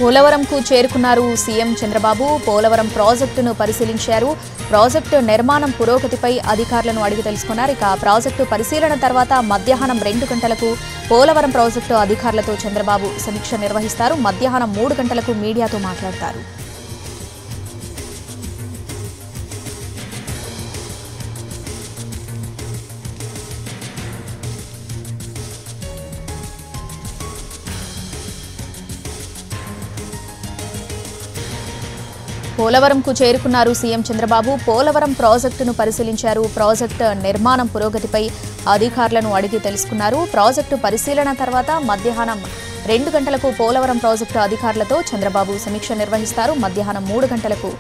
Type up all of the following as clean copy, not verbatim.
పోలవరంకు చేరుకున్నారు సీఎం చంద్రబాబు. పోలవరం ప్రాజెక్టును పరిశీలించారు. ప్రాజెక్టు నిర్మాణం పురోగతిపై అధికారులను అడిగి తెలుసుకున్నారు. ఇక ప్రాజెక్టు పరిశీలన తర్వాత మధ్యాహ్నం 2 గంటలకు పోలవరం ప్రాజెక్టు అధికారులతో చంద్రబాబు సమీక్ష నిర్వహిస్తారు. మధ్యాహ్నం 3 గంటలకు మీడియాతో మాట్లాడతారు. పోలవరంకు చేరుకున్నారు సీఎం చంద్రబాబు. పోలవరం ప్రాజెక్టును పరిశీలించారు. ప్రాజెక్టు నిర్మాణం పురోగతిపై అధికారులను అడిగి తెలుసుకున్నారు. ప్రాజెక్టు పరిశీలన తర్వాత మధ్యాహ్నం 2 గంటలకు పోలవరం ప్రాజెక్టు అధికారులతో చంద్రబాబు సమీక్ష నిర్వహిస్తారు. మధ్యాహ్నం 3 గంటలకు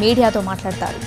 మీడియాతో మాట్లాడతారు.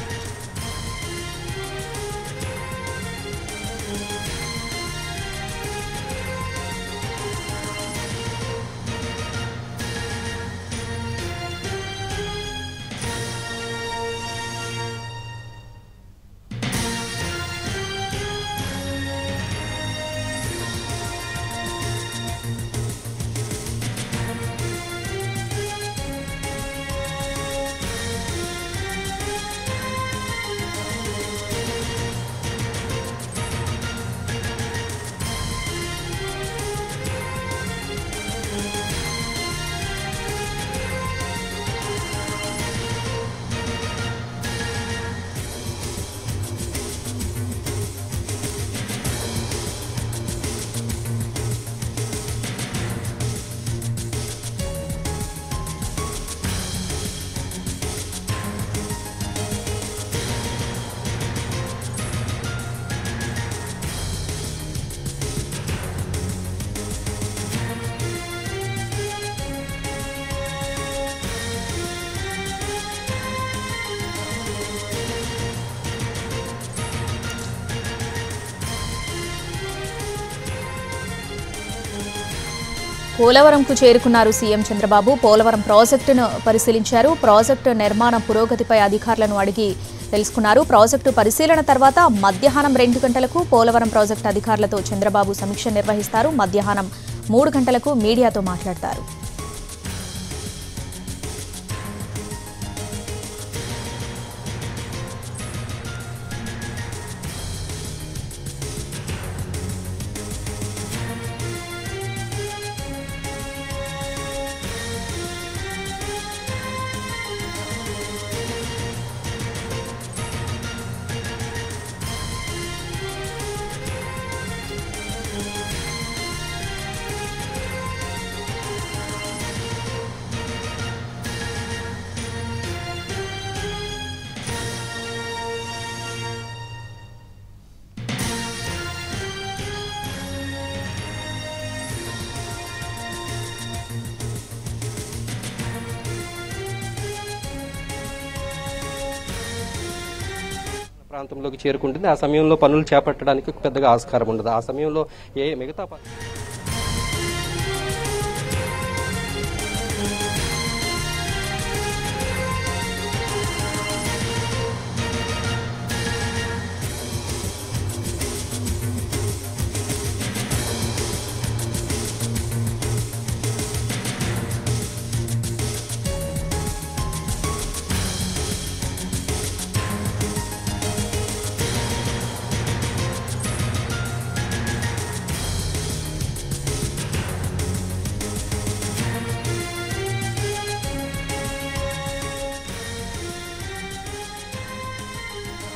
పోలవరంకు చేరుకున్నారు సీఎం చంద్రబాబు. పోలవరం ప్రాజెక్టును పరిశీలించారు. ప్రాజెక్టు నిర్మాణ పురోగతిపై అధికారులను అడిగి తెలుసుకున్నారు. ప్రాజెక్టు పరిశీలన తర్వాత మధ్యాహ్నం 2 గంటలకు పోలవరం ప్రాజెక్టు అధికారులతో చంద్రబాబు సమీక్ష నిర్వహిస్తారు. మధ్యాహ్నం 3 గంటలకు మీడియాతో మాట్లాడతారు. ప్రాంతంలోకి చేరుకుంటుంది. ఆ సమయంలో పనులు చేపట్టడానికి పెద్దగా ఆస్కారం ఉండదు. ఆ సమయంలో మిగతా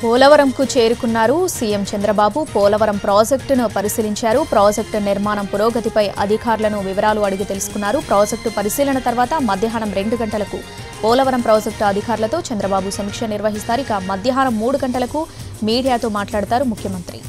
పోలవరంకు చేరుకున్నారు సీఎం చంద్రబాబు. పోలవరం ప్రాజెక్టును పరిశీలించారు. ప్రాజెక్టు నిర్మాణం పురోగతిపై అధికారులను వివరాలు అడిగి తెలుసుకున్నారు. ప్రాజెక్టు పరిశీలన తర్వాత మధ్యాహ్నం 2 గంటలకు పోలవరం ప్రాజెక్టు అధికారులతో చంద్రబాబు సమీక్ష నిర్వహిస్తారు. ఇక మధ్యాహ్నం 3 గంటలకు మీడియాతో మాట్లాడతారు ముఖ్యమంత్రి.